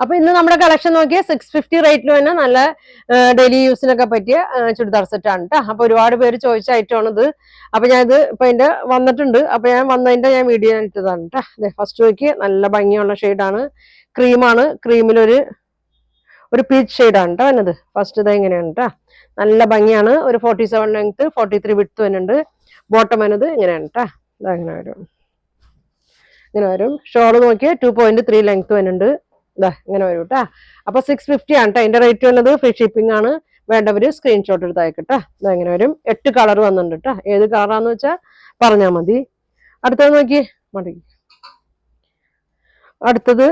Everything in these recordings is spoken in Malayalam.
അപ്പൊ ഇന്ന് നമ്മുടെ കളക്ഷൻ നോക്കിയാൽ 650 റേറ്റിൽ തന്നെ നല്ല ഡെയിലി യൂസിനൊക്കെ പറ്റിയ ചുരിദാർ സെറ്റ് ആണ് കേട്ടോ. അപ്പൊ ഒരുപാട് പേര് ചോദിച്ച ഐറ്റമാണ് ഇത്. അപ്പൊ ഞാനിത് ഇപ്പൊ എന്റെ വന്നിട്ടുണ്ട്. അപ്പൊ ഞാൻ വന്നതിന്റെ ഞാൻ വീഡിയോ ഇട്ടതാണ് കേട്ടോ. ഫസ്റ്റ് നോക്കി നല്ല ഭംഗിയുള്ള ഷെയ്ഡാണ്, ക്രീമാണ്. ക്രീമിലൊരു പീച്ച് ഷെയ്ഡാണ് കേട്ടോ വന്നത്. ഫസ്റ്റ് ഇത് ഇങ്ങനെയാണ് കേട്ടോ, നല്ല ഭംഗിയാണ്. ഒരു 47 ലെങ്ത് 43 വിഡ്ത്ത് വരുന്നുണ്ട്. ബോട്ടം വന്നത് ഇങ്ങനെയാണ് കേട്ടോ, ഇതങ്ങനെ വരും. ഇങ്ങനെ വരും. ഷോള് നോക്കിയാൽ 2.3 ലെങ്ത് വരുന്നുണ്ട്. ഇതാ ഇങ്ങനെ വരും കേട്ടാ. അപ്പൊ 650 ആണ് കേട്ടോ അതിന്റെ റേറ്റ് വന്നത്. ഫ്രീ ഷിപ്പിംഗ് ആണ്. വേണ്ടവര് സ്ക്രീൻഷോട്ട് എടുത്ത് അയക്കട്ടെ. ഇതാ ഇങ്ങനെ വരും. 8 കളർ വന്നിട്ടുണ്ട് കേട്ടോ. ഏത് കളറാന്ന് വെച്ചാൽ പറഞ്ഞാൽ മതി. അടുത്തത് നോക്കി മതി. അടുത്തത്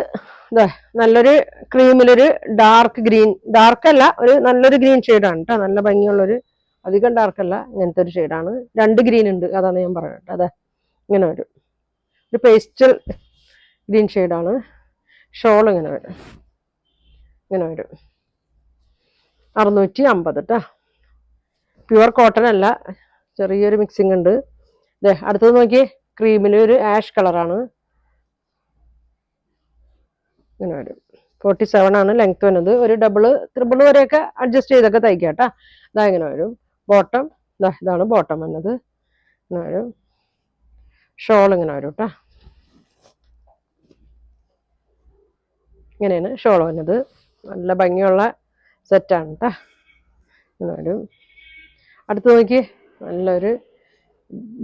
ഇതാ നല്ലൊരു ക്രീമിലൊരു ഡാർക്ക് ഗ്രീൻ, ഡാർക്ക് അല്ല, ഒരു നല്ലൊരു ഗ്രീൻ ഷെയ്ഡാണ് കേട്ടോ. നല്ല ഭംഗിയുള്ളൊരു, അധികം ഡാർക്ക് അല്ല, ഇങ്ങനത്തെ ഒരു ഷെയ്ഡാണ്. 2 ഗ്രീൻ ഉണ്ട്, അതാണ് ഞാൻ പറയുന്നത്. അതെ ഇങ്ങനെ വരും. ഒരു പേസ്റ്റൽ ഗ്രീൻ ഷെയ്ഡാണ്. ഷോൾ ഇങ്ങനെ വരും, ഇങ്ങനെ വരും. 650 കേട്ടോ. പ്യുവർ കോട്ടൺ അല്ല, ചെറിയൊരു മിക്സിംഗ് ഉണ്ട്. അടുത്തത് നോക്കി, ക്രീമിൽ ഒരു ആഷ് കളറാണ്. ഇങ്ങനെ വരും. 47 ആണ് ലെങ്ത് വരുന്നത്. ഒരു ത്രിബിൾ വരെയൊക്കെ അഡ്ജസ്റ്റ് ചെയ്തൊക്കെ തയ്ക്കാം കേട്ടോ. ഇതാ ഇങ്ങനെ വരും. ബോട്ടം ഇതാണ് ബോട്ടം വന്നത്. ഇങ്ങനെ വരും. ഷോൾ ഇങ്ങനെ വരും കേട്ടോ. ഇങ്ങനെയാണ് ഷോൾ വന്നത്. നല്ല ഭംഗിയുള്ള സെറ്റാണ് കേട്ടോ. ഇങ്ങനെ വരും. അടുത്ത് നോക്കി, നല്ലൊരു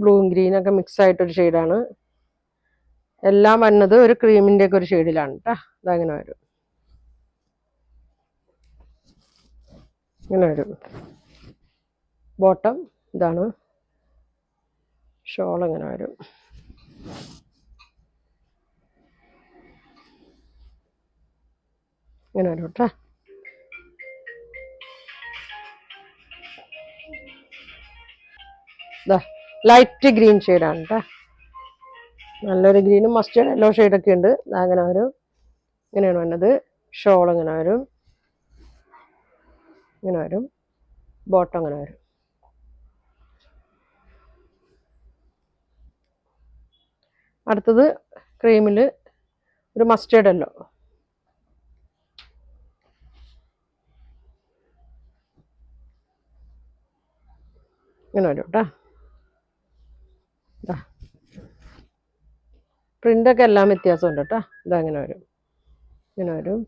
ബ്ലൂവും ഗ്രീനൊക്കെ മിക്സ് ആയിട്ടൊരു ഷെയ്ഡാണ്. എല്ലാം വന്നത് ഒരു ക്രീമിൻ്റെ ഒക്കെ ഒരു ഷെയ്ഡിലാണ് കേട്ടോ. ഇതങ്ങനെ വരും. ഇങ്ങനെ വരും. ബോട്ടം ഇതാണ്. ഷോൾ ഇങ്ങനെ വരും. ഇങ്ങനെ വരും കേട്ടോ. ലൈറ്റ് ഗ്രീൻ ഷെയ്ഡാണ് കേട്ടോ. നല്ലൊരു ഗ്രീനും മസ്റ്റേർഡ് യെല്ലോ ഷെയ്ഡൊക്കെ ഉണ്ട്. അങ്ങനെ വരും. ഇങ്ങനെയാണ് വന്നത്. ഷോൾ ഇങ്ങനെ വരും. ഇങ്ങനെ വരും. ബോട്ടം ഇങ്ങനെ വരും. അടുത്തത് ക്രീമിൽ ഒരു മസ്റ്റേർഡ് യെല്ലോ. ഇങ്ങനെ വരും കേട്ടോ. പ്രിൻ്റൊക്കെ എല്ലാം വ്യത്യാസമുണ്ട് കേട്ടോ. ഇതങ്ങനെ വരും. ഇങ്ങനെ വരും.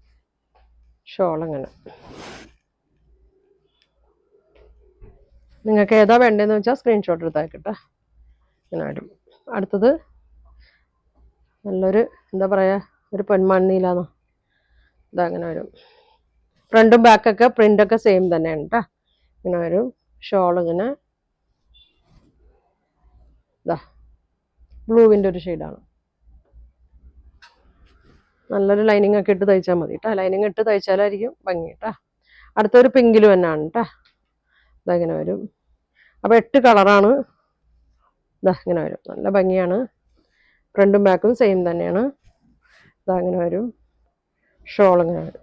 ഷോൾ അങ്ങനെ. നിങ്ങൾക്ക് ഏതാ വേണ്ടതെന്ന് വെച്ചാൽ സ്ക്രീൻഷോട്ട് എടുത്താക്കട്ടെ. ഇങ്ങനെ വരും. അടുത്തത് നല്ലൊരു എന്താ പറയുക, ഒരു പൊന്മണ്ണിയിലാണോ, ഇതങ്ങനെ വരും. ഫ്രണ്ടും ബാക്കൊക്കെ പ്രിൻ്റൊക്കെ സെയിം തന്നെയാണ് കേട്ടോ. ഇങ്ങനെ വരും. ഷോൾ ഇങ്ങനെ ബ്ലൂവിൻ്റെ ഒരു ഷെയ്ഡാണ്. നല്ലൊരു ലൈനിങ് ഒക്കെ ഇട്ട് തയ്ച്ചാൽ മതി കേട്ടോ. ലൈനിങ് ഇട്ട് തയ്ച്ചാലായിരിക്കും ഭംഗി കേട്ടോ. അടുത്തൊരു പിങ്കിൽ തന്നെയാണ് കേട്ടോ. ഇതങ്ങനെ വരും. അപ്പോൾ 8 കളറാണ്. ഇങ്ങനെ വരും. നല്ല ഭംഗിയാണ്. ഫ്രണ്ടും ബാക്കും സെയിം തന്നെയാണ്. ഇതങ്ങനെ വരും. ഷോൾ ഇങ്ങനെ വരും.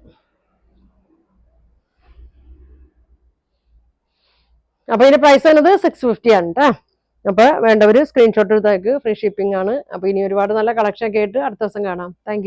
അപ്പോൾ ഇതിൻ്റെ പ്രൈസ് വരുന്നത് 650 ആണ് കേട്ടോ. അപ്പോൾ വേണ്ടവർ സ്ക്രീൻഷോട്ട് എടുത്തേക്ക്. ഫ്രീ ഷിപ്പിംഗ് ആണ്. അപ്പോൾ ഇനി ഒരുപാട് നല്ല കളക്ഷൻ ഒക്കെ ആയിട്ട് അടുത്ത ദിവസം കാണാം. താങ്ക്